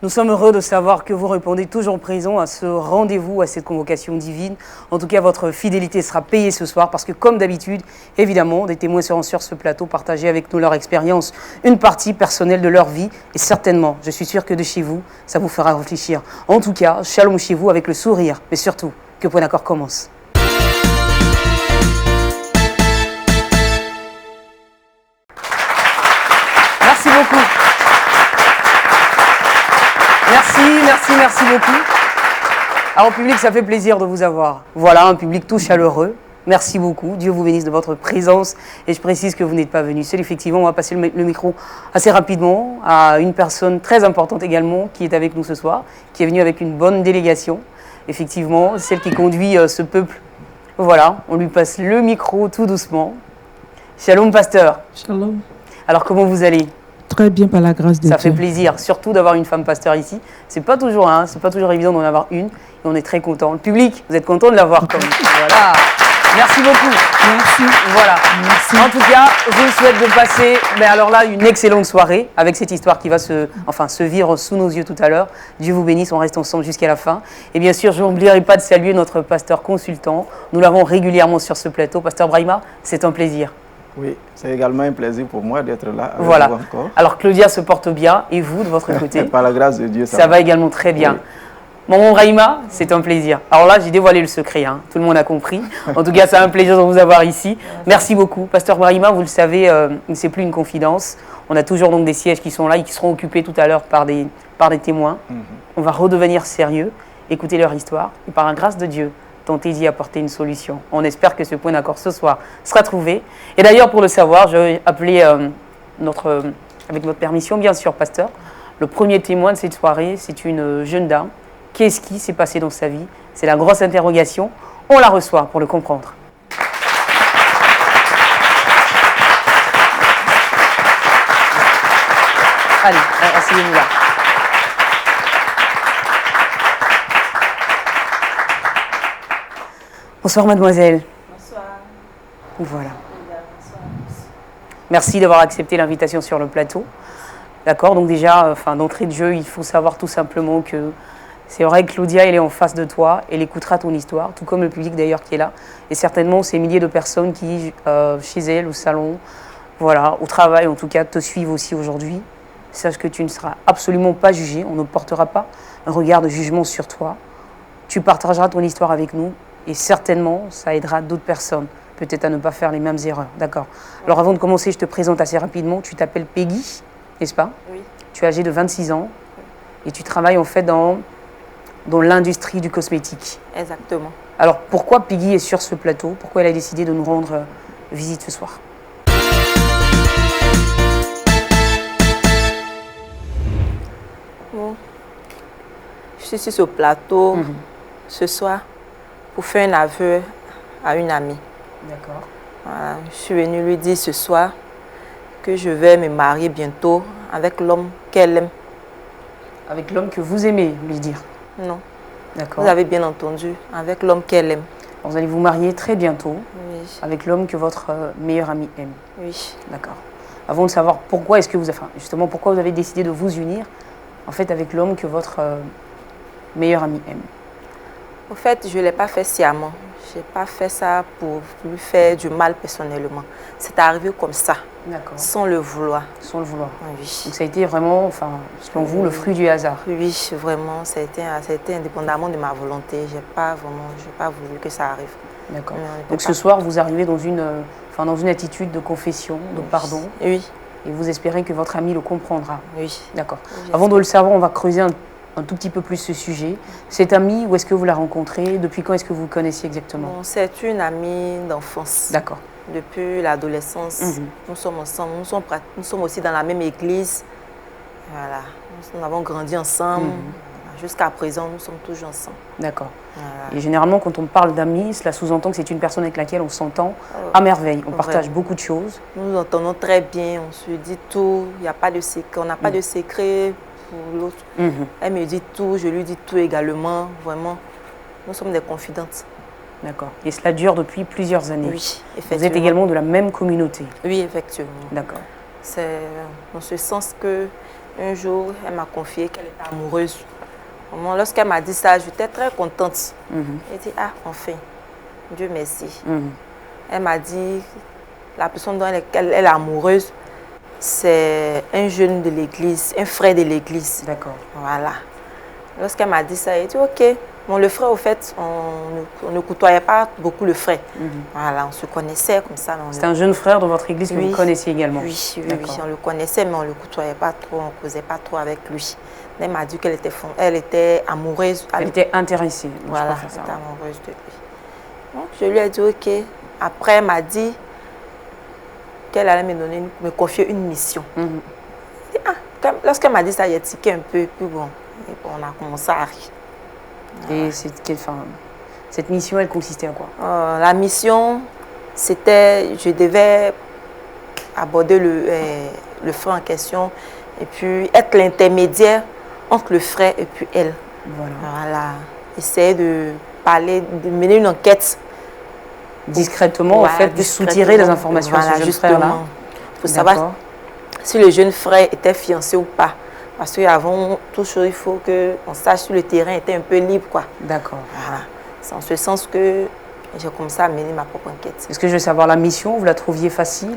Nous sommes heureux de savoir que vous répondez toujours présent à ce rendez-vous, à cette convocation divine. En tout cas, votre fidélité sera payée ce soir parce que, comme d'habitude, évidemment, des témoins seront sur ce plateau partager avec nous leur expérience, une partie personnelle de leur vie. Et certainement, je suis sûr que de chez vous, ça vous fera réfléchir. En tout cas, shalom chez vous avec le sourire, mais surtout, que Point d'accord commence. Merci beaucoup. Merci beaucoup. Alors, public, ça fait plaisir de vous avoir. Voilà, un public tout chaleureux. Merci beaucoup. Dieu vous bénisse de votre présence. Et je précise que vous n'êtes pas venu seul. Effectivement, on va passer le micro assez rapidement à une personne très importante également qui est avec nous ce soir, qui est venue avec une bonne délégation. Effectivement, celle qui conduit ce peuple. Voilà, on lui passe le micro tout doucement. Shalom, pasteur. Shalom. Alors, comment vous allez ? Très bien, par la grâce de Dieu. Ça fait plaisir, surtout d'avoir une femme pasteur ici. C'est pas toujours évident d'en avoir une. Et on est très content. Le public, vous êtes content de l'avoir comme voilà. Merci beaucoup. Merci. Voilà. Merci. En tout cas, je vous souhaite de passer, alors là, une excellente soirée avec cette histoire qui va se vivre sous nos yeux tout à l'heure. Dieu vous bénisse, on reste ensemble jusqu'à la fin. Et bien sûr, je n'oublierai pas de saluer notre pasteur consultant. Nous l'avons régulièrement sur ce plateau. Pasteur Brahima, c'est un plaisir. Oui, c'est également un plaisir pour moi d'être là avec voilà. vous encore. Alors Claudia se porte bien et vous, de votre côté par la grâce de Dieu, ça va également très bien. Oui. Maman Brahima, c'est un plaisir. Alors là, j'ai dévoilé le secret, hein. Tout le monde a compris. En tout cas, c'est un plaisir de vous avoir ici. Merci beaucoup. Pasteur Brahima, vous le savez, ce n'est plus une confidence. On a toujours donc des sièges qui sont là et qui seront occupés tout à l'heure par des témoins. On va redevenir sérieux, écouter leur histoire et par la grâce de Dieu, tenter d'y apporter une solution. On espère que ce point d'accord ce soir sera trouvé. Et d'ailleurs, pour le savoir, je vais appeler avec votre permission, bien sûr, pasteur, le premier témoin de cette soirée, c'est une jeune dame. Qu'est-ce qui s'est passé dans sa vie? C'est la grosse interrogation. On la reçoit pour le comprendre. Allez, asseyez-vous là. Bonsoir mademoiselle. Bonsoir. Voilà. Bonsoir. Merci d'avoir accepté l'invitation sur le plateau. D'accord, donc déjà, d'entrée de jeu, il faut savoir tout simplement que c'est vrai que Claudia, elle est en face de toi, elle écoutera ton histoire, tout comme le public d'ailleurs qui est là. Et certainement, ces milliers de personnes qui, chez elle, au salon, voilà, au travail en tout cas, te suivent aussi aujourd'hui. Sache que tu ne seras absolument pas jugé, on ne portera pas un regard de jugement sur toi. Tu partageras ton histoire avec nous. Et certainement, ça aidera d'autres personnes, peut-être à ne pas faire les mêmes erreurs. D'accord. Alors avant de commencer, je te présente assez rapidement. Tu t'appelles Peggy, n'est-ce pas? Oui. Tu es âgée de 26 ans et tu travailles en fait dans l'industrie du cosmétique. Exactement. Alors pourquoi Peggy est sur ce plateau? Pourquoi elle a décidé de nous rendre visite ce soir? Bon. Je suis sur ce plateau ce soir pour faire un aveu à une amie. D'accord. Voilà, je suis venue lui dire ce soir que je vais me marier bientôt avec l'homme qu'elle aime. Avec l'homme que vous aimez, lui dire? Non. D'accord. Vous avez bien entendu, avec l'homme qu'elle aime. Alors, vous allez vous marier très bientôt avec l'homme que votre meilleur ami aime. Oui. D'accord. Avant de savoir pourquoi est-ce que pourquoi vous avez décidé de vous unir en fait avec l'homme que votre meilleur ami aime. Au fait, je ne l'ai pas fait sciemment. Je n'ai pas fait ça pour lui faire du mal personnellement. C'est arrivé comme ça, sans le vouloir. Sans le vouloir. Oui. Donc ça a été vraiment, selon vous, le fruit du hasard. Oui, vraiment, ça a été indépendamment de ma volonté. Je n'ai pas voulu que ça arrive. D'accord. Donc ce soir, vous arrivez dans une attitude de confession, de pardon. Oui. Et vous espérez que votre ami le comprendra. Oui. D'accord. Avant de le savoir, on va creuser un tout petit peu plus ce sujet. Cette amie, où est-ce que vous la rencontrez? Depuis quand est-ce que vous le connaissiez exactement? Bon, c'est une amie d'enfance. D'accord. Depuis l'adolescence, nous sommes ensemble. Nous sommes aussi dans la même église. Voilà. Nous avons grandi ensemble. Jusqu'à présent, nous sommes toujours ensemble. D'accord. Voilà. Et généralement, quand on parle d'amis, cela sous-entend que c'est une personne avec laquelle on s'entend à merveille. On partage beaucoup de choses. Nous nous entendons très bien. On se dit tout. Il n'y a pas de secret. On n'a pas de secret pour l'autre. Elle me dit tout, je lui dis tout également. Vraiment, nous sommes des confidentes. D'accord. Et cela dure depuis plusieurs années. Oui, effectivement. Vous êtes également de la même communauté. Oui, effectivement. D'accord. C'est dans ce sens que un jour, elle m'a confié qu'elle était amoureuse. Vraiment, lorsqu'elle m'a dit ça, j'étais très contente. Elle dit, ah, enfin, Dieu merci. Elle m'a dit, la personne dont elle est amoureuse, c'est un jeune de l'église, un frère de l'église. D'accord. Voilà. Lorsqu'elle m'a dit ça, elle dit, ok. Bon, le frère, au fait, on ne côtoyait pas beaucoup le frère. Voilà, on se connaissait comme ça. C'était un jeune frère de votre église que vous connaissiez également? Oui, on le connaissait, mais on ne le côtoyait pas trop, on ne causait pas trop avec lui. Elle m'a dit qu'elle était amoureuse. Elle était intéressée. Voilà, elle était amoureuse de lui. Donc, je lui ai dit, ok. Après, elle m'a dit qu'elle allait me confier une mission. Lorsqu'elle m'a dit ça, j'ai tiqué un peu, puis bon, on a commencé à rire. Et cette mission, elle consistait à quoi? La mission, c'était, je devais aborder le frère en question et puis être l'intermédiaire entre le frère et puis elle. Voilà. Essayer de parler, de mener une enquête. Discrètement, en fait, de soutirer les informations à ce jeune frère-là. Il faut savoir si le jeune frère était fiancé ou pas. Parce qu'avant toute chose, il faut qu'on sache si le terrain était un peu libre, quoi. D'accord. Voilà. C'est en ce sens que j'ai commencé à mener ma propre enquête. Est-ce que je veux savoir la mission, vous la trouviez facile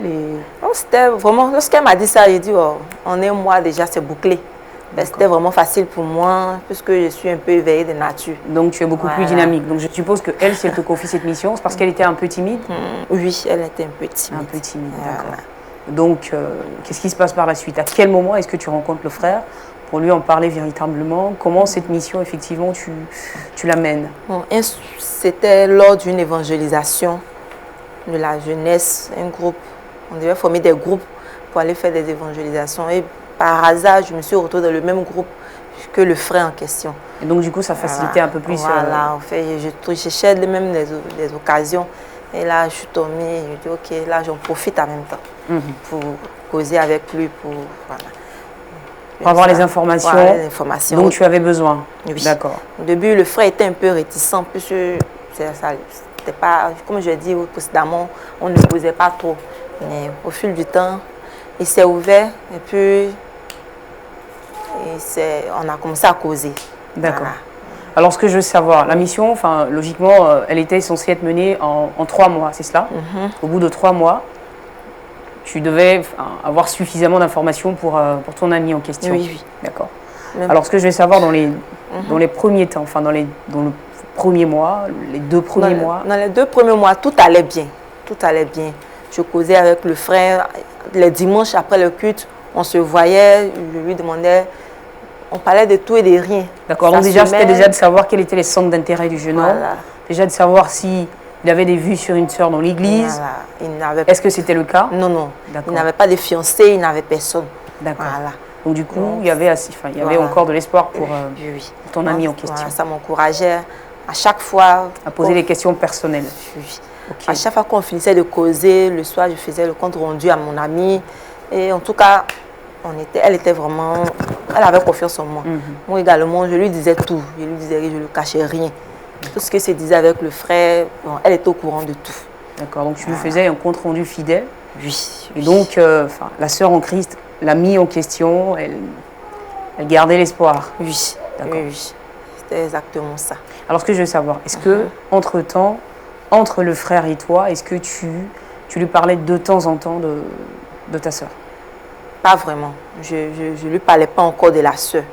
C'était vraiment, lorsqu'elle m'a dit ça, j'ai dit, oh, en un mois déjà, c'est bouclé. C'était vraiment facile pour moi, puisque je suis un peu éveillée de nature. Donc tu es beaucoup plus dynamique. Donc je suppose qu'elle, si elle te confie cette mission, c'est parce qu'elle était un peu timide? Oui, elle était un peu timide. Un peu timide, d'accord. Donc, qu'est-ce qui se passe par la suite? À quel moment est-ce que tu rencontres le frère pour lui en parler véritablement? Comment cette mission, effectivement, tu la mènes? C'était lors d'une évangélisation de la jeunesse, un groupe. On devait former des groupes pour aller faire des évangélisations. Et par hasard, je me suis retrouvée dans le même groupe que le frère en question. Et donc, du coup, ça facilitait un peu plus... Voilà, en fait, je cherchais même des occasions. Et là, je suis tombée, je dis, ok, là, j'en profite en même temps pour causer avec lui, pour avoir les informations, dont tu avais besoin. Oui. D'accord. Au début, le frère était un peu réticent, puisque c'était pas, comme je l'ai dit précédemment, on ne causait pas trop. Mais au fil du temps, il s'est ouvert et puis on a commencé à causer. D'accord. Voilà. Alors, ce que je veux savoir, la mission, enfin, logiquement, elle était censée être menée en 3 mois, c'est cela? Au bout de 3 mois, tu devais avoir suffisamment d'informations pour ton ami en question. Oui, oui. D'accord. Alors, ce que je vais savoir dans les premiers temps, enfin, dans le premier mois, les 2 premiers mois. Dans les 2 premiers mois, tout allait bien. Tout allait bien. Je causais avec le frère. Les dimanches, après le culte, on se voyait, je lui demandais... On parlait de tout et de rien. D'accord, donc déjà, c'était déjà de savoir quels étaient les centres d'intérêt du jeune homme. Déjà de savoir s'il avait des vues sur une sœur dans l'église. Voilà. Est-ce que c'était le cas? Non, non. Il n'avait pas de fiancé, il n'avait personne. D'accord. Voilà. Donc du coup, il y avait encore de l'espoir pour ton ami en question. Voilà, ça m'encourageait à chaque fois... À poser des questions personnelles. Oui. Okay. À chaque fois qu'on finissait de causer, le soir, je faisais le compte rendu à mon ami. Et en tout cas... Elle était vraiment... Elle avait confiance en moi. Moi également, je lui disais tout. Je lui disais que je ne lui cachais rien. Tout ce que se disait avec le frère, bon, elle était au courant de tout. D'accord, donc tu lui faisais un compte rendu fidèle. Oui. Et donc, la sœur en Christ l'a mis en question, elle gardait l'espoir. Oui, oui. C'était exactement ça. Alors, ce que je veux savoir, est-ce que, entre-temps, entre le frère et toi, est-ce que tu lui parlais de temps en temps de ta sœur? Pas vraiment. Je ne lui parlais pas encore de la sœur.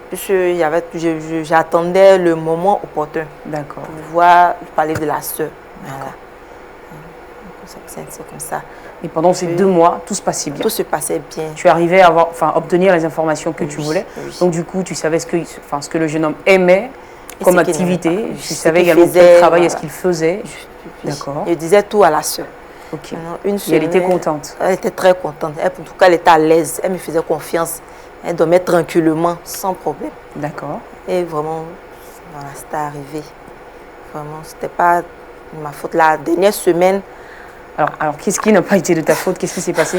Puisque j'attendais le moment opportun. D'accord. Pour pouvoir parler de la sœur. Voilà. C'est comme ça. Et pendant ces 2 mois, tout se passait bien? Tout se passait bien. Tu arrivais à obtenir les informations que tu voulais. Oui. Donc du coup, tu savais ce que le jeune homme aimait comme activité. Tu savais également quel travail est-ce qu'il faisait. D'accord. Je disais tout à la sœur. Ok. Et elle était contente? Elle était très contente. En tout cas, elle était à l'aise. Elle me faisait confiance. Elle dormait tranquillement, sans problème. D'accord. Et vraiment, voilà, c'était arrivé. Vraiment, c'était pas ma faute. La dernière semaine... Alors qu'est-ce qui n'a pas été de ta faute? Qu'est-ce qui s'est passé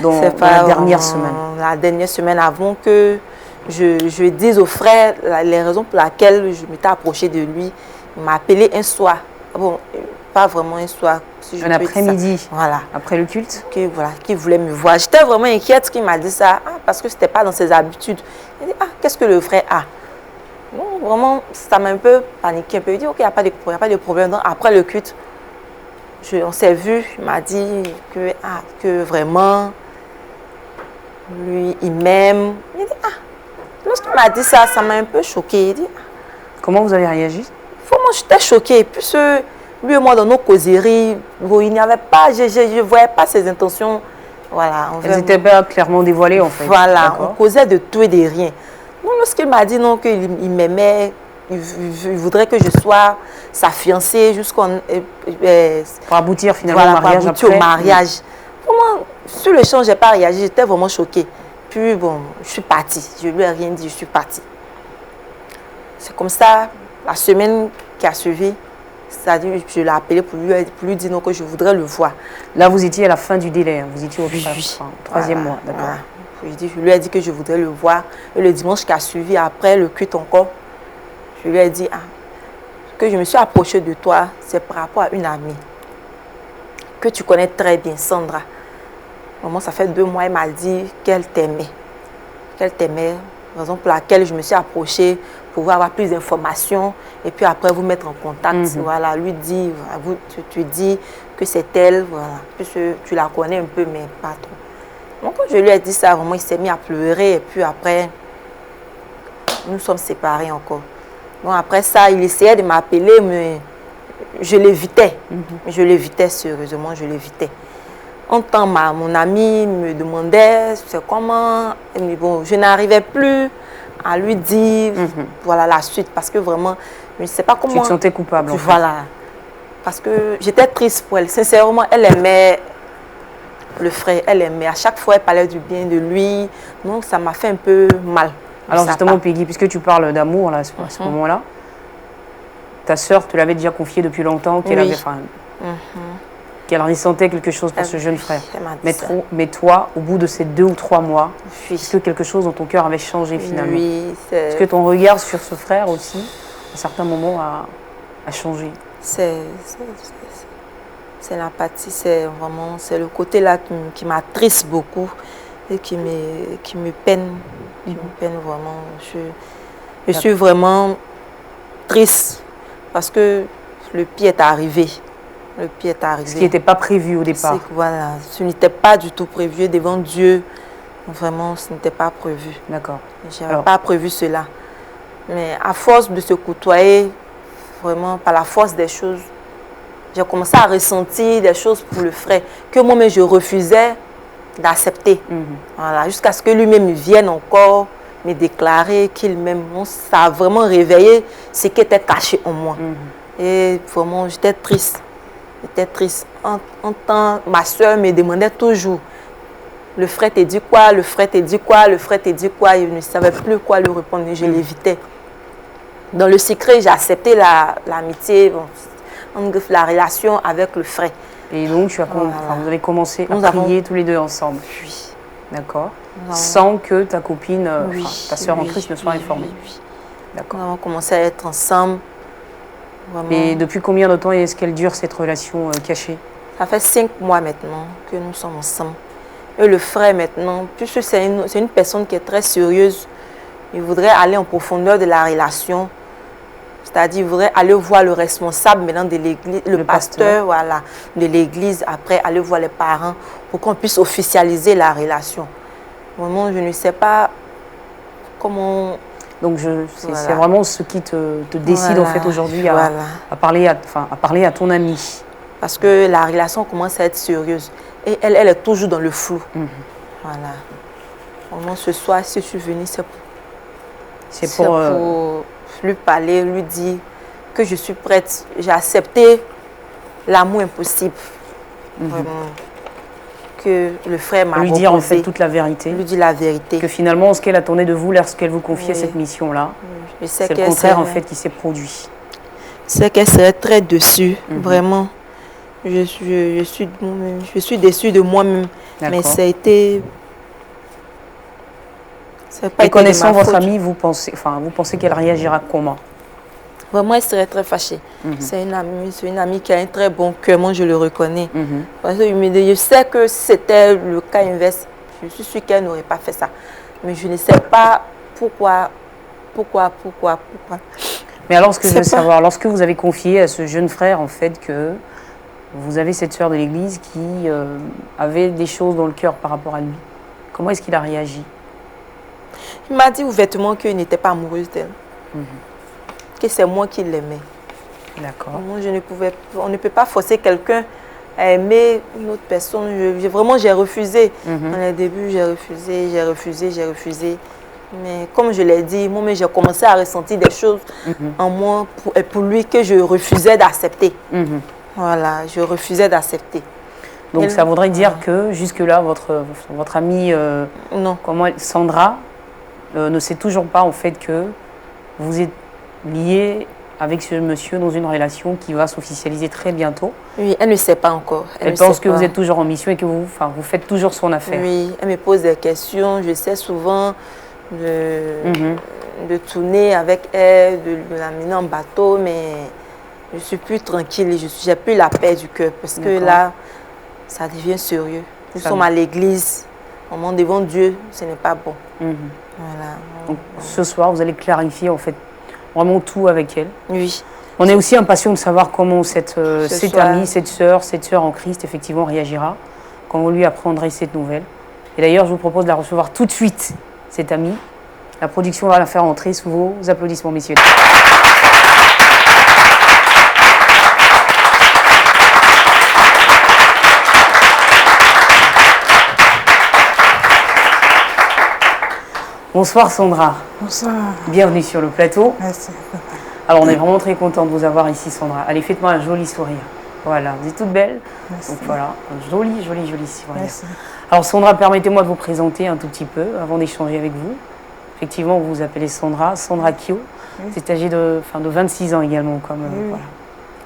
dans la dernière semaine? La dernière semaine, avant que je dise au frère les raisons pour lesquelles je m'étais approchée de lui, il m'a appelé un soir. Bon, pas vraiment un soir. Si je un peux dire ça. après-midi, voilà. après le culte. Qui voulait me voir. J'étais vraiment inquiète qu'il m'a dit ça, parce que ce n'était pas dans ses habitudes. Il dit, qu'est-ce que le frère a? Non, vraiment, ça m'a un peu paniqué. Un peu. Il dit, ok, il n'y a pas de problème. Donc, après le culte, on s'est vu. Il m'a dit que vraiment, lui, il m'aime. Il dit, lorsqu'il m'a dit ça, ça m'a un peu choquée. Il dit, comment vous avez réagi? Vraiment, j'étais choquée. Puis, lui et moi, dans nos causeries, il n'y avait pas, je ne voyais pas ses intentions. Voilà, elles n'étaient pas clairement dévoilées, en fait. Voilà, on causait de tout et de rien. Donc, lorsqu'il m'a dit non, qu'il m'aimait, il voudrait que je sois sa fiancée jusqu'au... pour aboutir finalement voilà, au mariage. Pour aboutir au mariage. Vraiment, sur le champ, je n'ai pas réagi, j'étais vraiment choquée. Puis bon, je suis partie. Je ne lui ai rien dit, je suis partie. C'est comme ça, la semaine qui a suivi, je l'ai appelé pour lui dire non, que je voudrais le voir. Là, vous étiez à la fin du délai, hein. Vous étiez au troisième mois, d'accord. Voilà. Je lui ai dit que je voudrais le voir. Et le dimanche qui a suivi, après le culte encore, je lui ai dit que je me suis approchée de toi, c'est par rapport à une amie que tu connais très bien, Sandra. Maman, ça fait 2 mois, elle m'a dit qu'elle t'aimait. Qu'elle t'aimait, raison pour laquelle je me suis approchée pour avoir plus d'informations et puis après vous mettre en contact. Voilà, lui dit, tu dis que c'est elle, voilà, puisque tu la connais un peu, mais pas trop. Donc quand je lui ai dit ça, vraiment, il s'est mis à pleurer et puis après, nous sommes séparés encore. Donc après ça, il essayait de m'appeler, mais je l'évitais. Je l'évitais, sérieusement, je l'évitais. Un temps, mon ami me demandait c'est comment, mais bon, je n'arrivais plus à lui dire voilà la suite parce que vraiment, je ne sais pas comment... Tu te sentais coupable, en fait. Voilà. Parce que j'étais triste pour elle. Sincèrement, elle aimait le frère, elle aimait. À chaque fois, elle parlait du bien de lui. Donc, ça m'a fait un peu mal. Alors justement, Peggy, puisque tu parles d'amour là, à ce moment-là, ta sœur te l'avait déjà confié depuis longtemps, qu'elle avait, qu'elle ressentait quelque chose pour ce jeune frère. Mais toi, au bout de ces 2 ou 3 mois, est-ce que quelque chose dans ton cœur avait changé finalement? Oui. Est-ce que ton regard sur ce frère aussi, à certains moments, a changé? C'est l'empathie, c'est vraiment, c'est le côté là qui m'attriste beaucoup et qui me peine. Qui me peine vraiment. Je suis vraiment triste parce que le pire est arrivé. Le pire est arrivé. Ce qui n'était pas prévu au départ. Voilà, ce n'était pas du tout prévu devant Dieu. Vraiment, ce n'était pas prévu. D'accord. Je n'avais pas prévu cela. Mais à force de se côtoyer, vraiment, par la force des choses, j'ai commencé à ressentir des choses pour le frère que moi-même je refusais d'accepter. Voilà, jusqu'à ce que lui-même vienne encore me déclarer qu'il m'aime. Ça a vraiment réveillé ce qui était caché en moi. Et vraiment, j'étais triste. J'étais triste. En temps, ma soeur me demandait toujours, le frère te dit quoi, le frère te dit quoi, le frère te dit quoi. Je ne savais plus quoi lui répondre, je l'évitais. Dans le secret, j'ai accepté l'amitié, la relation avec le frère. Et donc, vous avez commencé à prier tous les deux ensemble. Oui. D'accord. Sans que ta copine, ta soeur en Christ ne soit informée. D'accord. On a commencé à être ensemble. Vraiment. Et depuis combien de temps est-ce qu'elle dure cette relation cachée? Ça fait 5 mois maintenant que nous sommes ensemble. Et le frère maintenant, puisque c'est une personne qui est très sérieuse, il voudrait aller en profondeur de la relation. C'est-à-dire, il voudrait aller voir le responsable maintenant de l'église, le pasteur, voilà, de l'église, après aller voir les parents pour qu'on puisse officialiser la relation. Vraiment, je ne sais pas comment... Donc, c'est vraiment ce qui te décide en fait aujourd'hui à parler à ton ami. Parce que la relation commence à être sérieuse. Et elle est toujours dans le flou. Voilà. Vraiment, ce soir, si je suis venue, c'est pour lui parler, lui dire que je suis prête. J'ai accepté l'amour impossible. Vraiment. Que le frère m'a lui proposé. Dire en fait toute la vérité. Lui dire la vérité. Que finalement, ce qu'elle attendait de vous lorsqu'elle vous confiait cette mission-là, c'est le contraire en fait qui s'est produit. C'est qu'elle serait très déçue, vraiment. Je suis déçue de moi-même. Mais ça a été... Et connaissant votre amie, vous pensez qu'elle réagira comment? Vraiment, elle serait très fâchée. C'est une amie qui a un très bon cœur, moi je le reconnais. Parce que je sais que si c'était le cas inverse, je suis sûre qu'elle n'aurait pas fait ça. Mais je ne sais pas pourquoi. Mais alors, ce que je veux savoir, lorsque vous avez confié à ce jeune frère, en fait, que vous avez cette sœur de l'église qui avait des choses dans le cœur par rapport à lui, comment est-ce qu'il a réagi? Il m'a dit ouvertement qu'il n'était pas amoureuse d'elle. Que c'est moi qui l'aimais. D'accord. On ne peut pas forcer quelqu'un à aimer une autre personne. Vraiment, j'ai refusé. Dans les débuts, j'ai refusé. Mais comme je l'ai dit, moi-même, j'ai commencé à ressentir des choses en moi pour lui que je refusais d'accepter. Voilà, je refusais d'accepter. Donc, ça voudrait dire que jusque-là, votre amie non. Sandra ne sait toujours pas, en fait, que vous êtes liés avec ce monsieur dans une relation qui va s'officialiser très bientôt. Oui, elle ne sait pas encore. Elle pense que vous êtes toujours en mission et que vous faites toujours son affaire. Oui, elle me pose des questions. Je sais souvent de tourner avec elle, de l'amener en bateau, mais je suis plus tranquille. Je n'ai plus la paix du cœur parce que là, ça devient sérieux. Nous sommes à l'église. Au moment devant Dieu, ce n'est pas bon. Voilà. Donc, ce soir, vous allez clarifier en fait vraiment tout avec elle. Oui. On est aussi impatient de savoir comment cette amie, cette sœur en Christ, effectivement, réagira quand vous lui apprendrez cette nouvelle. Et d'ailleurs, je vous propose de la recevoir tout de suite, cette amie. La production va la faire entrer sous vos applaudissements, messieurs. Bonsoir Sandra. Bonsoir. Bienvenue sur le plateau. Merci. Alors on est vraiment très content de vous avoir ici Sandra. Allez, faites-moi un joli sourire. Voilà, vous êtes toute belle. Merci. Donc voilà, un joli sourire. Merci. Alors Sandra, permettez-moi de vous présenter un tout petit peu avant d'échanger avec vous. Effectivement, vous vous appelez Sandra Kyo. Oui. C'est âgé de 26 ans également. Oui. Voilà.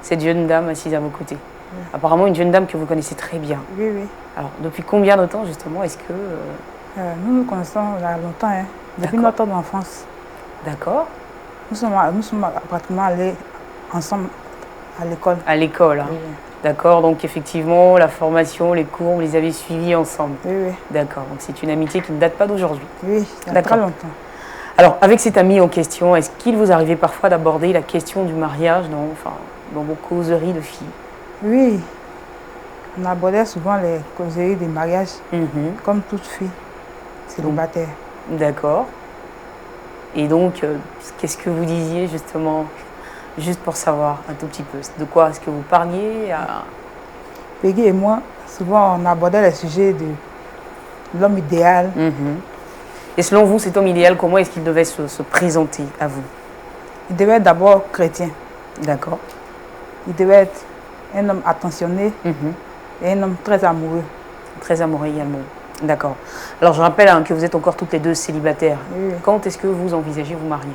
Cette jeune dame assise à vos côtés. Oui. Apparemment une jeune dame que vous connaissez très bien. Oui, oui. Alors depuis combien de temps justement est-ce que... Nous nous connaissons il y a longtemps, hein, depuis notre enfance. D'accord. Nous sommes pratiquement allés ensemble à l'école. À l'école, hein. Oui. D'accord, donc effectivement, la formation, les cours, vous les avez suivis ensemble. Oui, oui. D'accord, donc c'est une amitié qui ne date pas d'aujourd'hui. Oui, il y a très longtemps. Alors, avec cet ami en question, est-ce qu'il vous arrivait parfois d'aborder la question du mariage dans vos causeries de filles? Oui, on abordait souvent les causeries des mariages, comme toute fille célibataire. D'accord. Et donc, qu'est-ce que vous disiez justement, juste pour savoir un tout petit peu, de quoi est-ce que vous parliez Peggy et moi, souvent on abordait les sujets de l'homme idéal. Et selon vous, cet homme idéal, comment est-ce qu'il devait se présenter à vous? Il devait être d'abord chrétien. D'accord. Il devait être un homme attentionné et un homme très amoureux. Très amoureux également. D'accord. Alors je rappelle que vous êtes encore toutes les deux célibataires. Oui. Quand est-ce que vous envisagez vous marier?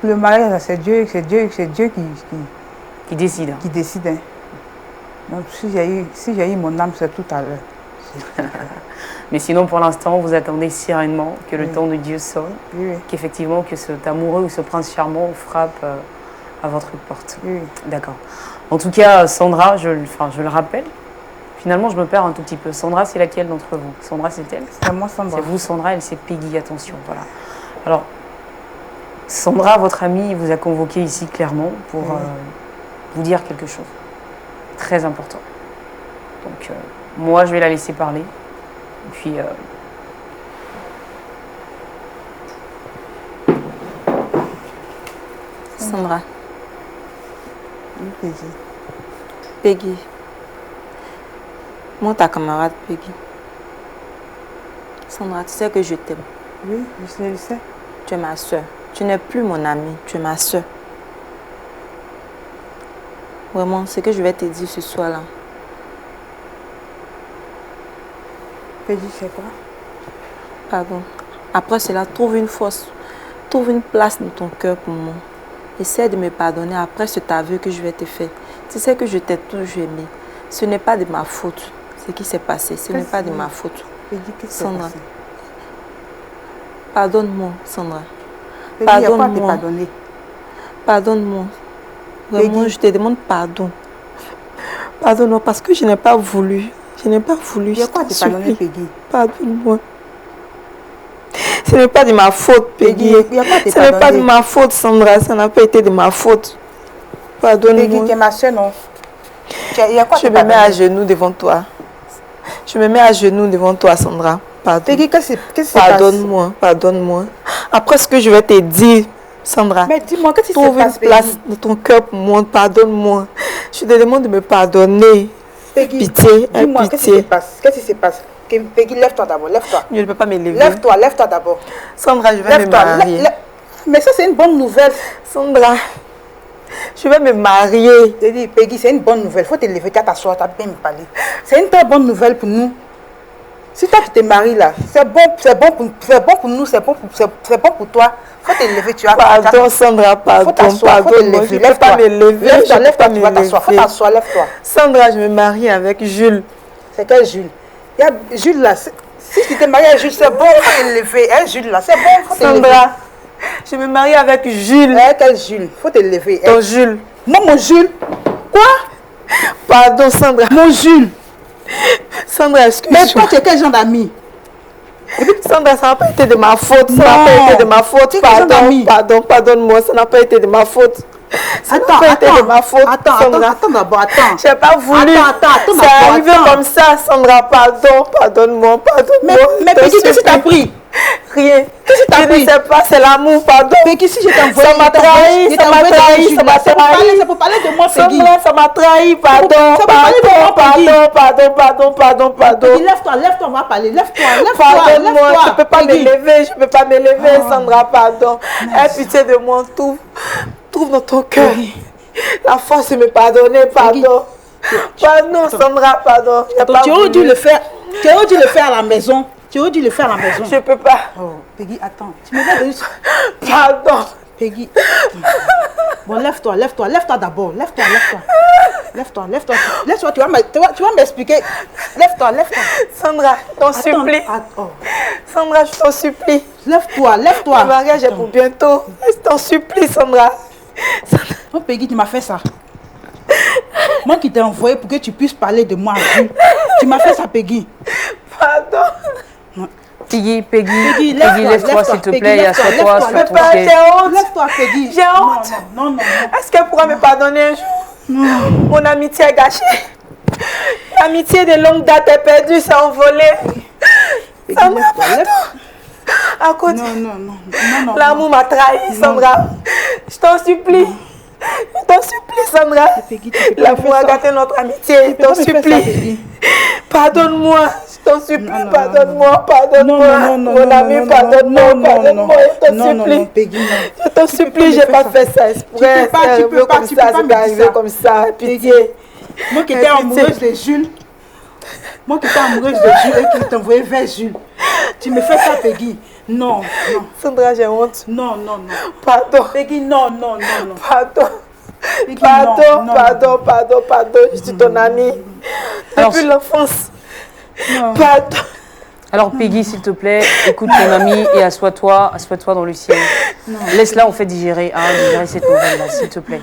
Le mariage, c'est Dieu qui décide. Qui décide. Hein. Donc si j'ai eu mon âme, c'est tout à l'heure. Mais sinon, pour l'instant, vous attendez sereinement que le temps de Dieu sonne, qu'effectivement, que cet amoureux ou ce prince charmant frappe à votre porte. Oui. D'accord. En tout cas, Sandra, je le rappelle, finalement, je me perds un tout petit peu. Sandra, c'est laquelle d'entre vous? Sandra, c'est elle? C'est moi, Sandra. C'est vous, Sandra, elle, c'est Peggy, attention. Voilà. Alors, Sandra, votre amie, vous a convoqué ici clairement pour vous dire quelque chose. Très important. Donc, moi, je vais la laisser parler. Et puis... Sandra. Oui, Peggy. Peggy. Moi, ta camarade Peggy. Sandra, tu sais que je t'aime. Oui, je sais. Tu es ma soeur. Tu n'es plus mon amie, tu es ma soeur. Vraiment, ce que je vais te dire ce soir-là. Peggy, c'est quoi? Pardon. Après cela, trouve une force, trouve une place dans ton cœur pour moi. Essaie de me pardonner après cet aveu que je vais te faire. Tu sais que je t'ai toujours aimé. Ce n'est pas de ma faute. Ce qui s'est passé, ce n'est pas de ma faute. Peggy, qu'est-ce qui s'est Sandra. passé? Pardonne-moi, Sandra. Pardonne-moi. Pardonne-moi. Vraiment, je te demande pardon. Pardonne-moi parce que je n'ai pas voulu. Je n'ai pas voulu. Il y a quoi te pardonner, Peggy? Pardonne-moi. Ce n'est pas de ma faute, Peggy. Ce n'est pas de ma faute, Sandra. Ça n'a pas été de ma faute. Pardonne-moi. Peggy, tu es ma soeur, non? Je me mets à genoux devant toi. Je me mets à genoux devant toi, Sandra. Pardon. Peggy, qu'est-ce qui se passe? Pardonne-moi, pardonne-moi. Après ce que je vais te dire, Sandra, mais dis-moi, qu'est-ce qui se trouve passe, une place dans ton cœur pour moi. Pardonne-moi. Je te demande de me pardonner. Peggy, Pitié, dis-moi, qu'est-ce qui se pitié. passe? Qu'est-ce qui se passe? Peggy, lève-toi d'abord, lève-toi. Je ne peux pas me lever. Lève-toi d'abord. Sandra, je vais me marier. Mais ça, c'est une bonne nouvelle. Sandra, je vais me marier. Je dis, Peggy, c'est une bonne nouvelle. Il faut te lever, tu vas t'asseoir, tu vas bien me parler. C'est une très bonne nouvelle pour nous. Si toi, tu te maries là, c'est bon pour nous, c'est bon pour toi. Il faut te lever, tu vas. Pardon, Sandra, pardon, pardon. Je ne peux pas me lever. Lève-toi, tu vas t'asseoir. Faut t'asseoir, lève-toi. Sandra, je me marie avec Jules. C'est quel Jules? Il y a Jules là. Si tu t'es marié avec Jules, c'est bon, il faut te lever. Hein, Jules là, c'est bon, il faut te lever. Sandra, je me marie avec Jules. Quel Jules? Il faut te lever. Ton Jules. Non, mon Jules. Quoi? Pardon, Sandra. Mon Jules. Sandra, excuse-moi. Mais toi, tu es quel genre d'ami? Sandra, ça n'a pas été de ma faute. Ça n'a pas été de ma faute. Pardonne-moi, ça n'a pas été de ma faute. Ça n'a pas été de ma faute. Attends d'abord. J'ai pas voulu. C'est arrivé comme ça, Sandra. Pardonne-moi. Mais Peggy, qu'est-ce que tu as pris? Rien. Qu'est-ce que tu as pris? Je ne sais pas, c'est l'amour, pardon. Peggy, si je t'envoie, ça m'a trahi. C'est pour parler de moi, Peggy. Sandra, ça m'a trahi, pardon. Peggy, lève-toi, on va parler. Lève-toi. Pardonne-moi, je ne peux pas me lever, Sandra, pardon. Aie pitié de moi, trouve dans ton cœur la force de me pardonner, pardon. Pardon, Sandra, pardon. Tu aurais dû le faire à la maison. Je ne peux pas. Oh, Peggy, attends. Tu me laisses juste. Pardon. Peggy. Bon, lève-toi d'abord. Lève-toi, tu vas m'expliquer. Lève-toi. Sandra, je t'en supplie. Sandra, je t'en supplie. Lève-toi. Le mariage est pour bientôt. Je t'en supplie, Sandra. Oh, Peggy, tu m'as fait ça. Moi qui t'ai envoyé pour que tu puisses parler de moi. Tu m'as fait ça, Peggy. Pardon. Peggy, lève-toi s'il te plaît et assieds-toi sur ton siège. Lève-toi, Peggy. J'ai honte. Non. Est-ce qu'elle pourra me pardonner un jour? Non. Mon amitié est gâchée. L'amitié de longue date est perdue, c'est envolé. Sandra, à côté. Non. L'amour m'a trahi, Sandra. Je t'en supplie. Sandra. L'amour a gâté notre amitié. Je t'en supplie. Pardonne-moi. Je t'en supplie. Pardonne-moi. Mon ami, pardonne-moi. Je t'en supplie. Je t'en supplie. J'ai pas fait ça exprès. Tu peux pas c'est arrivé comme ça. Pitié. Moi qui étais amoureuse de Jules. Et qui t'envoyais vers Jules. Tu me fais ça, Peggy. Non. Sandra, j'ai honte. Non. Pardon. Peggy, non. Pardon. Peggy, Pardon. Je suis ton amie. Depuis l'enfance. Pardon. Alors Peggy, s'il te plaît, écoute ton ami et assois-toi dans le ciel. Laisse-la en fait digérer cette nouvelle-là, s'il te plaît.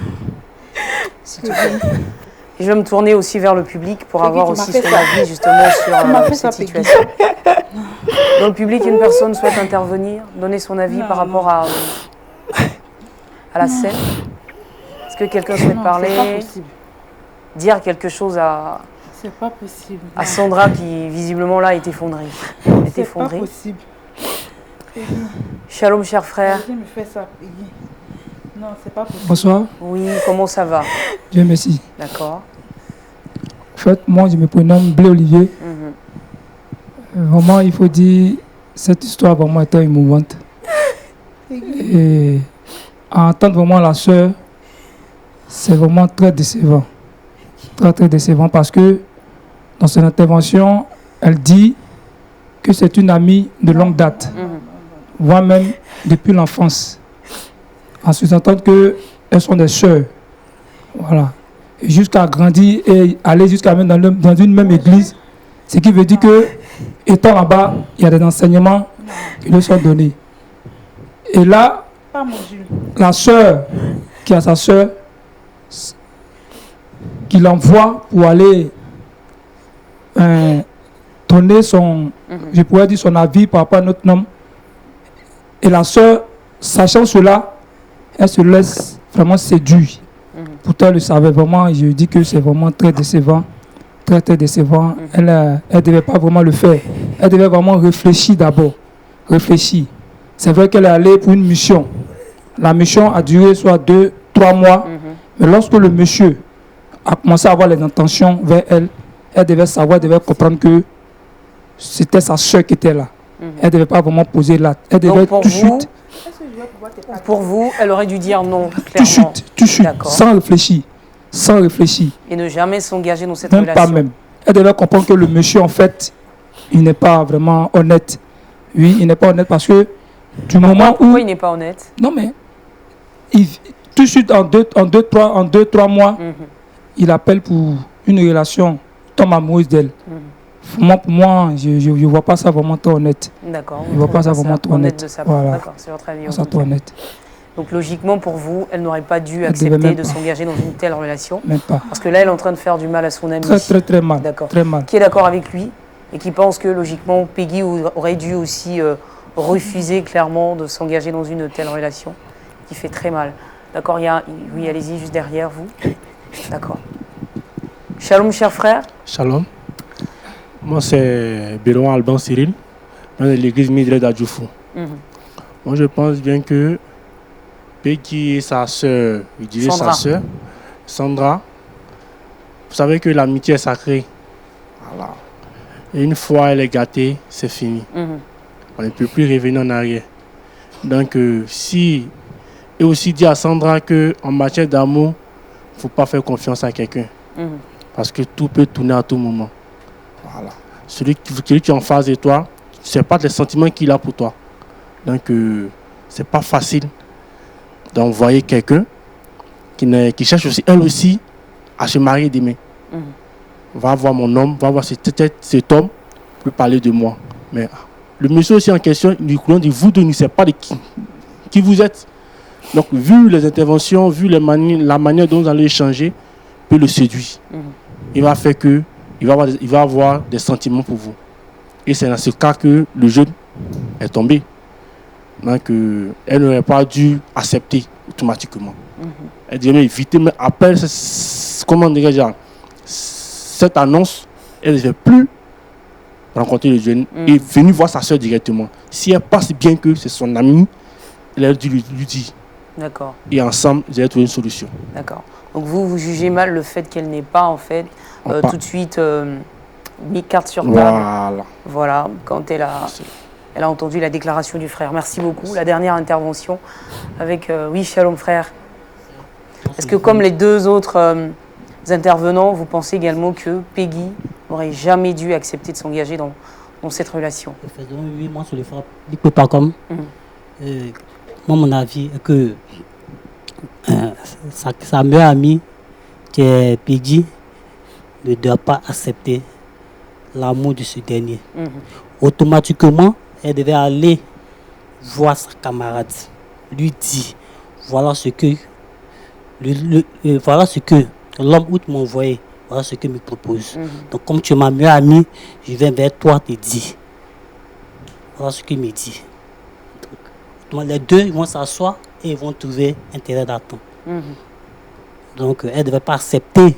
Et je vais me tourner aussi vers le public pour avoir aussi son avis justement sur cette situation. Dans le public, une personne souhaite intervenir, donner son avis par rapport à la scène. Est-ce que quelqu'un souhaite parler, dire quelque chose à Sandra qui visiblement là est effondrée. C'est pas possible. Shalom, cher frère. Je me fais ça, Peggy. Non, c'est pas possible. Bonsoir. Oui, comment ça va? Dieu merci. D'accord. En fait, moi, je me prénomme Blé Olivier. Vraiment, il faut dire, cette histoire vraiment était émouvante. Et entendre vraiment la sœur, c'est vraiment très décevant. Très décevant parce que dans son intervention, elle dit que c'est une amie de longue date, voire même depuis l'enfance. En sous-entendant qu'elles sont des sœurs. Voilà. Et jusqu'à grandir et aller jusqu'à même dans une même église, ce qui veut dire que, étant là-bas, il y a des enseignements qui leur sont donnés. Et là, Pas mesure. La sœur qui a sa sœur, qui l'envoie pour aller donner son, je pourrais dire son avis par rapport à notre homme. Et la sœur, sachant cela, elle se laisse vraiment séduire. Pourtant, elle le savait vraiment. Je dis que c'est vraiment très décevant. Très, très décevant. Elle ne devait pas vraiment le faire. Elle devait vraiment réfléchir d'abord. Réfléchir. C'est vrai qu'elle est allée pour une mission. La mission a duré soit 2-3 mois. Mais lorsque le monsieur a commencé à avoir les intentions vers elle, elle devait savoir, elle devait comprendre que c'était sa soeur qui était là. Elle ne devait pas vraiment poser l'acte. Elle devait Donc tout de suite, pour vous, elle aurait dû dire non, tout de clairement. suite, D'accord. sans réfléchir. Sans réfléchir. Et ne jamais s'engager dans cette Même relation. pas même. Elle devait comprendre que le monsieur, en fait, il n'est pas vraiment honnête. Oui, il n'est pas honnête parce que du moment où... Pourquoi il n'est pas honnête? Non, mais tout de suite, en 2-3 mois, il appelle pour une relation, tombe amoureuse d'elle. Pour moi, je ne vois pas ça vraiment trop honnête. D'accord. Je ne vois pas ça vraiment trop honnête. De sa part. Voilà. D'accord, c'est votre avis. Pas ça trop honnête. Donc logiquement, pour vous, elle n'aurait pas dû devait accepter même de pas. s'engager dans une telle relation. Même pas. Parce que là, elle est en train de faire du mal à son ami. Très, très, très mal. D'accord. Très mal. Qui est d'accord avec lui et qui pense que logiquement, Peggy aurait dû aussi refuser clairement de s'engager dans une telle relation qui fait très mal. D'accord, oui, allez-y, juste derrière vous. D'accord. Shalom, cher frère. Shalom. Moi, c'est Bérouan Alban Cyril, dans l'église Midred d'Adjoufou. Moi, je pense bien que Peggy et sa sœur, je dirais Sandra. sa sœur, Sandra, vous savez que l'amitié est sacrée. Voilà. Et une fois elle est gâtée, c'est fini. On ne peut plus revenir en arrière. Donc, et aussi dire à Sandra qu'en matière d'amour, il ne faut pas faire confiance à quelqu'un. Parce que tout peut tourner à tout moment. Voilà. Celui qui est en face de toi, ce n'est pas les sentiments qu'il a pour toi. Donc, ce n'est pas facile d'envoyer quelqu'un qui cherche aussi, elle aussi, à se marier demain. Va voir mon homme, va voir cet homme, peut parler de moi. Mais le monsieur aussi en question, il dit, vous deux ne savez pas de qui vous êtes. Donc, vu les interventions, vu la manière dont vous allez échanger, peut le séduire. Il va faire que il va avoir des sentiments pour vous. Et c'est dans ce cas que le jeune est tombé. Donc, elle n'aurait pas dû accepter automatiquement. Elle devait éviter, mais après, comment dirais-je, cette annonce, elle ne devait plus rencontrer le jeune et venir voir sa soeur directement. Si elle pense bien que c'est son ami, elle a dû lui dire. D'accord. Et ensemble, ils allaient trouver une solution. D'accord. Donc vous jugez mal le fait qu'elle n'ait pas, en fait, tout de suite mis carte sur table. Voilà. Voilà, quand elle a entendu la déclaration du frère. Merci beaucoup. La dernière intervention avec... oui, shalom frère. Est-ce que comme les deux autres intervenants, vous pensez également que Peggy n'aurait jamais dû accepter de s'engager dans cette relation? Faisons 8 mois sur les frappes. Il ne peut pas comme... moi, mon avis est que sa meilleure amie, qui est Peggy, ne doit pas accepter l'amour de ce dernier. Automatiquement, elle devait aller voir sa camarade, lui dire voilà ce que l'homme où tu m'as envoyé, voilà ce qu'il me propose. Donc, comme tu es ma meilleure amie, je viens vers toi te dire. Voilà ce qu'il me dit. Donc, les deux ils vont s'asseoir et ils vont trouver intérêt d'attendre. Donc, elle ne devait pas accepter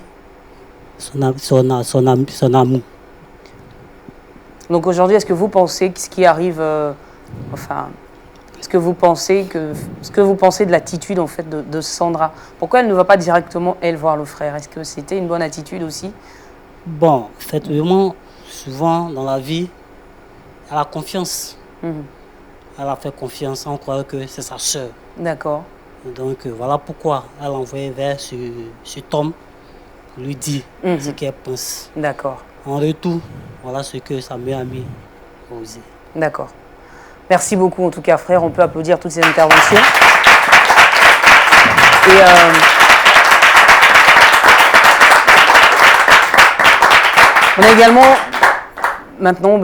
son amour. Donc aujourd'hui, est-ce que vous pensez que ce qui arrive, est-ce que vous pensez de l'attitude en fait de Sandra? Pourquoi elle ne va pas directement elle voir le frère? Est-ce que c'était une bonne attitude aussi? Bon, effectivement, souvent dans la vie, elle a confiance. Elle a fait confiance, on croit que c'est sa sœur. D'accord. Donc voilà pourquoi elle a envoyé vers cet homme pour lui dire ce qu'elle pense. D'accord. En retour, voilà ce que sa meilleure amie a osé. D'accord. Merci beaucoup en tout cas frère, on peut applaudir toutes ces interventions. Et on a également maintenant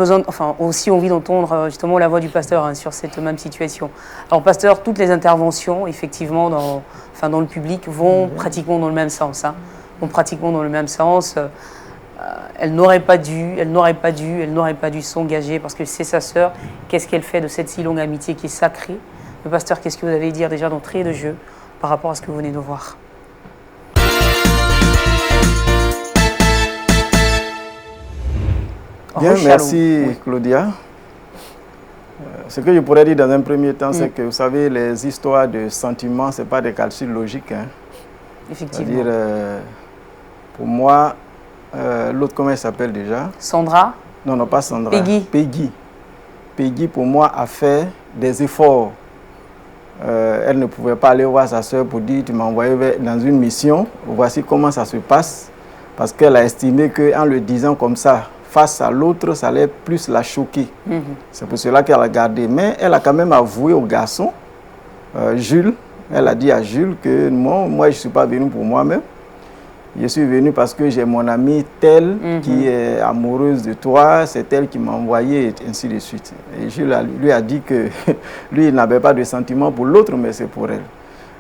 aussi envie d'entendre justement la voix du pasteur hein, sur cette même situation. Alors pasteur, toutes les interventions effectivement dans le public vont pratiquement dans le même sens. Hein, elle n'aurait pas dû s'engager parce que c'est sa sœur. Qu'est-ce qu'elle fait de cette si longue amitié qui est sacrée? Le pasteur, qu'est-ce que vous avez à dire déjà d'entrée de jeu par rapport à ce que vous venez de voir? Bien, merci Claudia. Ce que je pourrais dire dans un premier temps, c'est que vous savez, les histoires de sentiments, ce n'est pas des calculs logiques. Hein. Effectivement. C'est-à-dire, pour moi, l'autre, comment elle s'appelle déjà? Sandra? Non, pas Sandra. Peggy. Peggy, pour moi, a fait des efforts. Elle ne pouvait pas aller voir sa soeur pour dire, tu m'as envoyé dans une mission, voici comment ça se passe. Parce qu'elle a estimé qu'en le disant comme ça, face à l'autre, ça allait plus la choquer. C'est pour cela qu'elle a gardé. Mais elle a quand même avoué au garçon, Jules, elle a dit à Jules que moi je ne suis pas venu pour moi-même. Je suis venu parce que j'ai mon amie telle qui est amoureuse de toi, c'est elle qui m'a envoyé, et ainsi de suite. Et Jules lui a dit que lui, il n'avait pas de sentiment pour l'autre, mais c'est pour elle.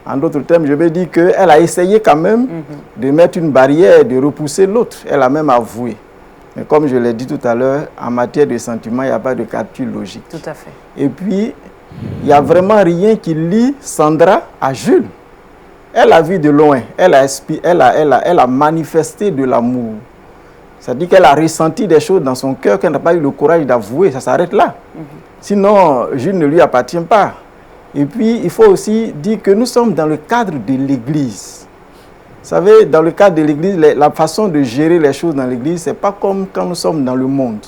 En d'autres termes, je vais dire qu'elle a essayé quand même de mettre une barrière, de repousser l'autre. Elle a même avoué. Mais comme je l'ai dit tout à l'heure, en matière de sentiments, il n'y a pas de calcul logique. Tout à fait. Et puis, il n'y a vraiment rien qui lie Sandra à Jules. Elle a vu de loin, elle a manifesté de l'amour. C'est-à-dire qu'elle a ressenti des choses dans son cœur qu'elle n'a pas eu le courage d'avouer. Ça s'arrête là. Sinon, Jules ne lui appartient pas. Et puis, il faut aussi dire que nous sommes dans le cadre de l'Église. Vous savez, dans le cadre de l'Église, la façon de gérer les choses dans l'Église, ce n'est pas comme quand nous sommes dans le monde.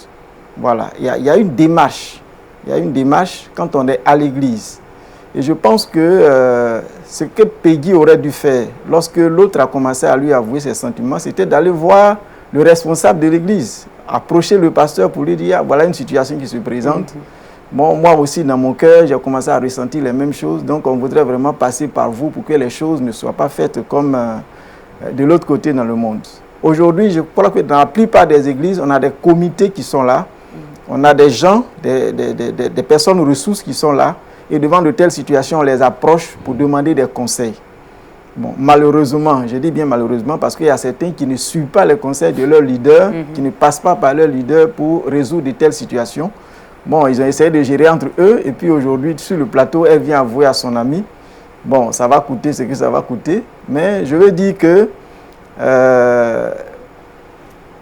Voilà, il y a une démarche. Il y a une démarche quand on est à l'Église. Et je pense que ce que Peggy aurait dû faire lorsque l'autre a commencé à lui avouer ses sentiments, c'était d'aller voir le responsable de l'Église, approcher le pasteur pour lui dire, ah, voilà une situation qui se présente. Bon, moi aussi, dans mon cœur, j'ai commencé à ressentir les mêmes choses. Donc, on voudrait vraiment passer par vous pour que les choses ne soient pas faites comme de l'autre côté dans le monde. Aujourd'hui, je crois que dans la plupart des églises, on a des comités qui sont là. On a des gens, des personnes ressources qui sont là. Et devant de telles situations, on les approche pour demander des conseils. Bon, malheureusement, je dis bien malheureusement, parce qu'il y a certains qui ne suivent pas les conseils de leur leader, qui ne passent pas par leur leader pour résoudre de telles situations. Bon, ils ont essayé de gérer entre eux, et puis aujourd'hui, sur le plateau, elle vient avouer à son ami. Bon, ça va coûter ce que ça va coûter, mais je veux dire que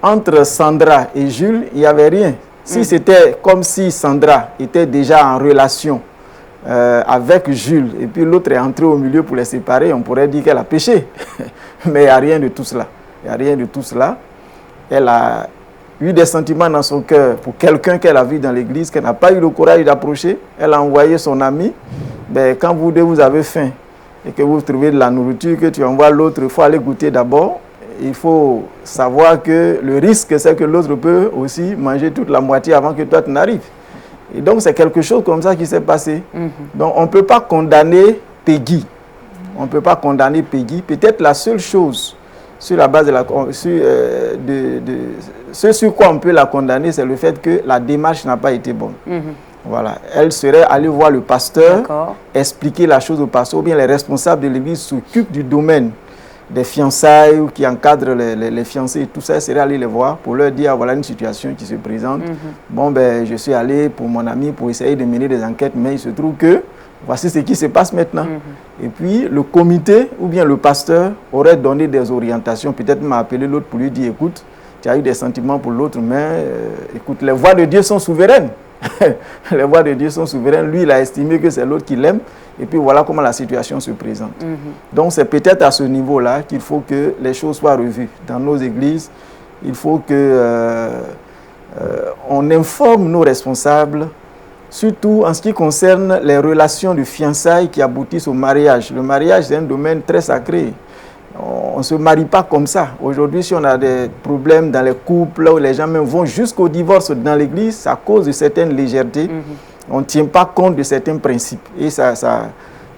entre Sandra et Jules, il n'y avait rien. Si c'était comme si Sandra était déjà en relation avec Jules, et puis l'autre est entré au milieu pour les séparer, on pourrait dire qu'elle a péché. Mais il n'y a rien de tout cela. Il n'y a rien de tout cela. Elle a eu des sentiments dans son cœur pour quelqu'un qu'elle a vu dans l'église, qu'elle n'a pas eu le courage d'approcher. Elle a envoyé son ami. Ben, quand vous deux, vous avez faim et que vous trouvez de la nourriture, que tu envoies l'autre, il faut aller goûter d'abord. Il faut savoir que le risque, c'est que l'autre peut aussi manger toute la moitié avant que toi tu n'arrives. Et donc, c'est quelque chose comme ça qui s'est passé. Donc, on ne peut pas condamner Peggy. On ne peut pas condamner Peggy. Peut-être la seule chose sur la base de ce sur quoi on peut la condamner, c'est le fait que la démarche n'a pas été bonne. Voilà. Elle serait allée voir le pasteur, expliquer la chose au pasteur, ou bien les responsables de l'église s'occupent du domaine des fiançailles ou qui encadrent les fiancés et tout ça, serait allé les voir pour leur dire, voilà une situation qui se présente. Bon, ben, je suis allé pour mon ami pour essayer de mener des enquêtes, mais il se trouve que voici ce qui se passe maintenant. Et puis, le comité ou bien le pasteur aurait donné des orientations, peut-être m'a appelé l'autre pour lui dire, écoute, tu as eu des sentiments pour l'autre, mais écoute, les voix de Dieu sont souveraines. Les voix de Dieu sont souveraines. Lui, il a estimé que c'est l'autre qui l'aime. Et puis voilà comment la situation se présente. Donc c'est peut-être à ce niveau-là qu'il faut que les choses soient revues. Dans nos églises, il faut que on informe nos responsables, surtout en ce qui concerne les relations de fiançailles qui aboutissent au mariage. Le mariage, c'est un domaine très sacré. On ne se marie pas comme ça. Aujourd'hui, si on a des problèmes dans les couples, où les gens même vont jusqu'au divorce dans l'église, c'est à cause de certaines légèretés. On ne tient pas compte de certains principes. Et ça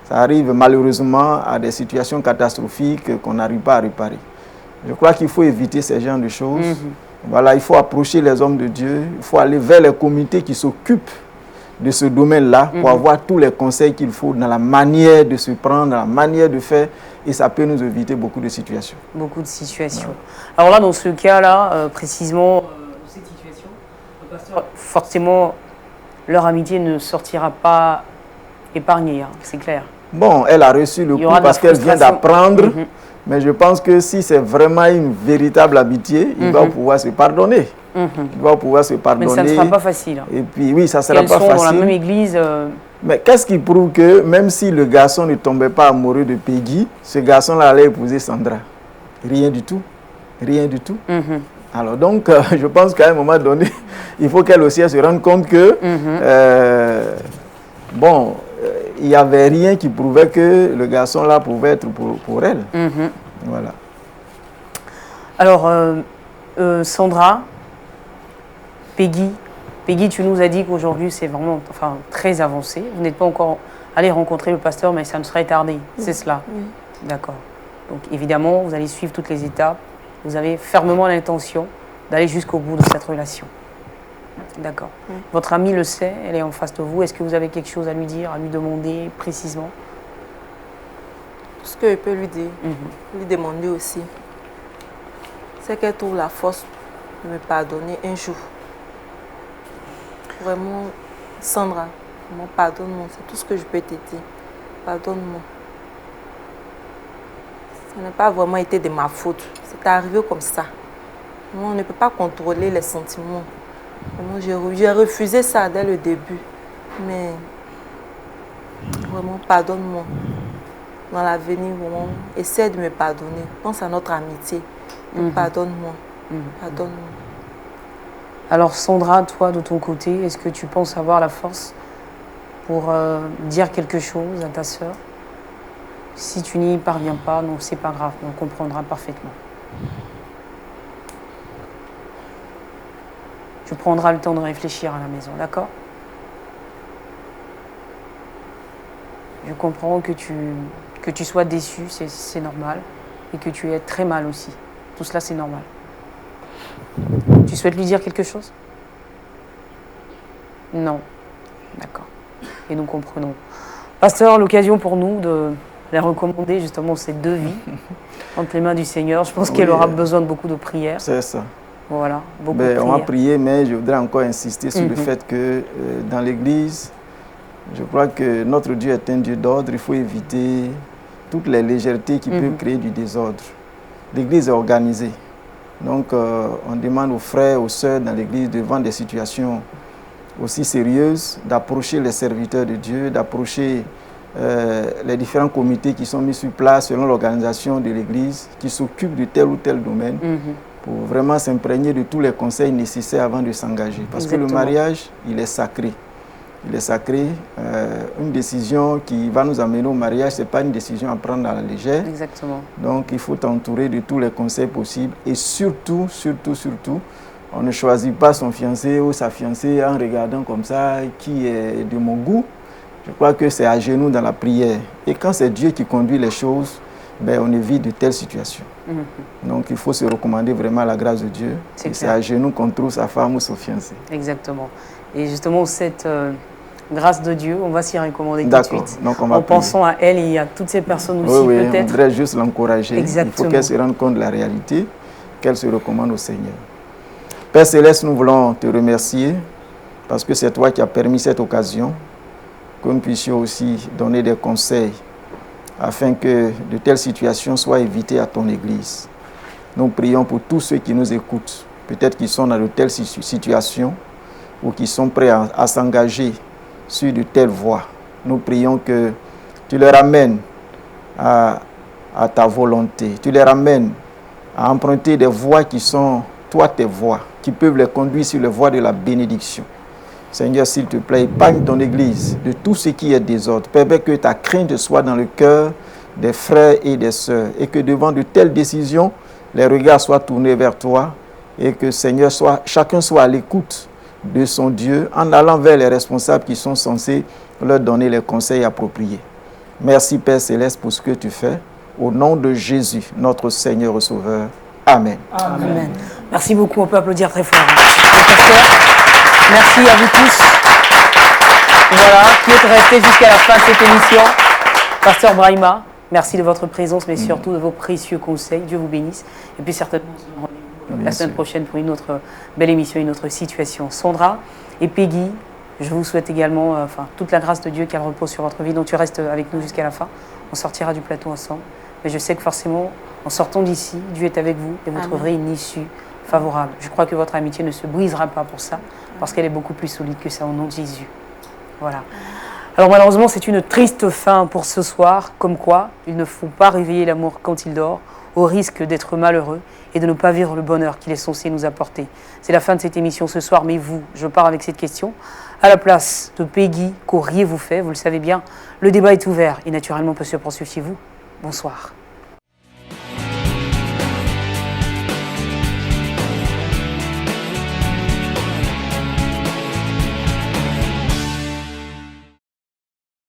arrive malheureusement à des situations catastrophiques qu'on n'arrive pas à réparer. Je crois qu'il faut éviter ce genre de choses. Voilà, il faut approcher les hommes de Dieu, il faut aller vers les comités qui s'occupent de ce domaine-là pour avoir tous les conseils qu'il faut dans la manière de se prendre, dans la manière de faire, et ça peut nous éviter beaucoup de situations. Beaucoup de situations. Alors là, dans ce cas-là, précisément, dans cette situation, le pasteur, forcément, leur amitié ne sortira pas épargnée, hein, c'est clair. Bon, elle a reçu le coup parce qu'elle vient d'apprendre, mais je pense que si c'est vraiment une véritable amitié, il va pouvoir se pardonner. Il va pouvoir se pardonner. Mais ça ne sera pas facile. Et puis oui, ça ne sera pas facile. Elles sont dans la même église. Mais qu'est-ce qui prouve que même si le garçon ne tombait pas amoureux de Peggy, ce garçon-là allait épouser Sandra? Rien du tout. Rien du tout. Alors donc, je pense qu'à un moment donné, il faut qu'elle aussi se rende compte que, bon, il n'y avait rien qui prouvait que le garçon-là pouvait être pour elle. Voilà. Alors, Sandra, Peggy, tu nous as dit qu'aujourd'hui c'est vraiment très avancé. Vous n'êtes pas encore allé rencontrer le pasteur, mais ça ne serait tardé. C'est cela. D'accord. Donc évidemment, vous allez suivre toutes les étapes. Vous avez fermement l'intention d'aller jusqu'au bout de cette relation. D'accord. Votre amie le sait, elle est en face de vous. Est-ce que vous avez quelque chose à lui dire, à lui demander précisément? Ce que je peux lui dire, lui demander aussi, c'est qu'elle trouve la force de me pardonner un jour. Vraiment, Sandra, pardonne-moi, c'est tout ce que je peux te dire. Pardonne-moi. Ça n'a pas vraiment été de ma faute. C'est arrivé comme ça. Moi, on ne peut pas contrôler les sentiments. J'ai refusé ça dès le début. Mais vraiment, pardonne-moi. Dans l'avenir, vraiment, essaie de me pardonner. Pense à notre amitié. Pardonne-moi. Pardonne-moi. Alors Sandra, toi de ton côté, est-ce que tu penses avoir la force pour dire quelque chose à ta sœur? Si tu n'y parviens pas, non, c'est pas grave, on comprendra parfaitement. Tu prendras le temps de réfléchir à la maison, d'accord? Je comprends que tu sois déçu, c'est normal, et que tu aies très mal aussi. Tout cela, c'est normal. Tu souhaites lui dire quelque chose? Non. D'accord. Et nous comprenons. Pasteur, l'occasion pour nous de les recommander justement ces deux vies entre les mains du Seigneur. Je pense qu'elle aura besoin de beaucoup de prières. C'est ça. Voilà, beaucoup de prières. On va prier, mais je voudrais encore insister sur le fait que dans l'Église, je crois que notre Dieu est un Dieu d'ordre. Il faut éviter toutes les légèretés qui peuvent créer du désordre. L'Église est organisée. Donc, on demande aux frères, aux sœurs dans l'Église, devant des situations aussi sérieuses, d'approcher les serviteurs de Dieu, d'approcher les différents comités qui sont mis sur place selon l'organisation de l'Église, qui s'occupent de tel ou tel domaine, pour vraiment s'imprégner de tous les conseils nécessaires avant de s'engager. Parce que le mariage, il est sacré. Il est sacré. Une décision qui va nous amener au mariage, ce n'est pas une décision à prendre à la légère. Exactement. Donc, il faut t'entourer de tous les conseils possibles. Et surtout, on ne choisit pas son fiancé ou sa fiancée en regardant comme ça qui est de mon goût. Je crois que c'est à genoux dans la prière. Et quand c'est Dieu qui conduit les choses, on évite de telles situations. Donc, il faut se recommander vraiment à la grâce de Dieu. C'est à genoux qu'on trouve sa femme ou son fiancé. Exactement. Et justement, cette grâce de Dieu, on va s'y recommander tout de suite. Donc en pensant à elle et à toutes ces personnes aussi, peut-être. On voudrait juste l'encourager. Exactement. Il faut qu'elle se rende compte de la réalité, qu'elle se recommande au Seigneur. Père Céleste, nous voulons te remercier parce que c'est toi qui as permis cette occasion, que nous puissions aussi donner des conseils afin que de telles situations soient évitées à ton Église. Nous prions pour tous ceux qui nous écoutent, peut-être qui sont dans de telles situations ou qui sont prêts à s'engager sur de telles voies. Nous prions que tu les ramènes à ta volonté. Tu les ramènes à emprunter des voies qui sont, toi, tes voies, qui peuvent les conduire sur les voies de la bénédiction. Seigneur, s'il te plaît, épargne ton Église de tout ce qui est désordre. Permets que ta crainte soit dans le cœur des frères et des sœurs et que devant de telles décisions, les regards soient tournés vers toi et que, Seigneur, chacun soit à l'écoute de son Dieu en allant vers les responsables qui sont censés leur donner les conseils appropriés. Merci, Père Céleste, pour ce que tu fais. Au nom de Jésus, notre Seigneur et Sauveur. Amen. Amen. Merci beaucoup, on peut applaudir très fort. Merci à vous tous. Voilà, qui êtes restés jusqu'à la fin de cette émission. Pasteur Brahima, merci de votre présence, mais surtout de vos précieux conseils. Dieu vous bénisse. Et puis certainement, on se donne rendez-vous la semaine prochaine pour une autre belle émission, une autre situation. Sandra et Peggy, je vous souhaite également toute la grâce de Dieu qu'elle repose sur votre vie. Donc tu restes avec nous jusqu'à la fin. On sortira du plateau ensemble. Mais je sais que forcément, en sortant d'ici, Dieu est avec vous et vous trouverez une issue favorable. Je crois que votre amitié ne se brisera pas pour ça, parce qu'elle est beaucoup plus solide que ça au nom de Jésus. Voilà. Alors malheureusement, c'est une triste fin pour ce soir, comme quoi il ne faut pas réveiller l'amour quand il dort, au risque d'être malheureux et de ne pas vivre le bonheur qu'il est censé nous apporter. C'est la fin de cette émission ce soir, mais vous, je pars avec cette question. À la place de Peggy, qu'auriez-vous fait? Vous le savez bien, le débat est ouvert et naturellement peut se poursuivre chez vous. Bonsoir.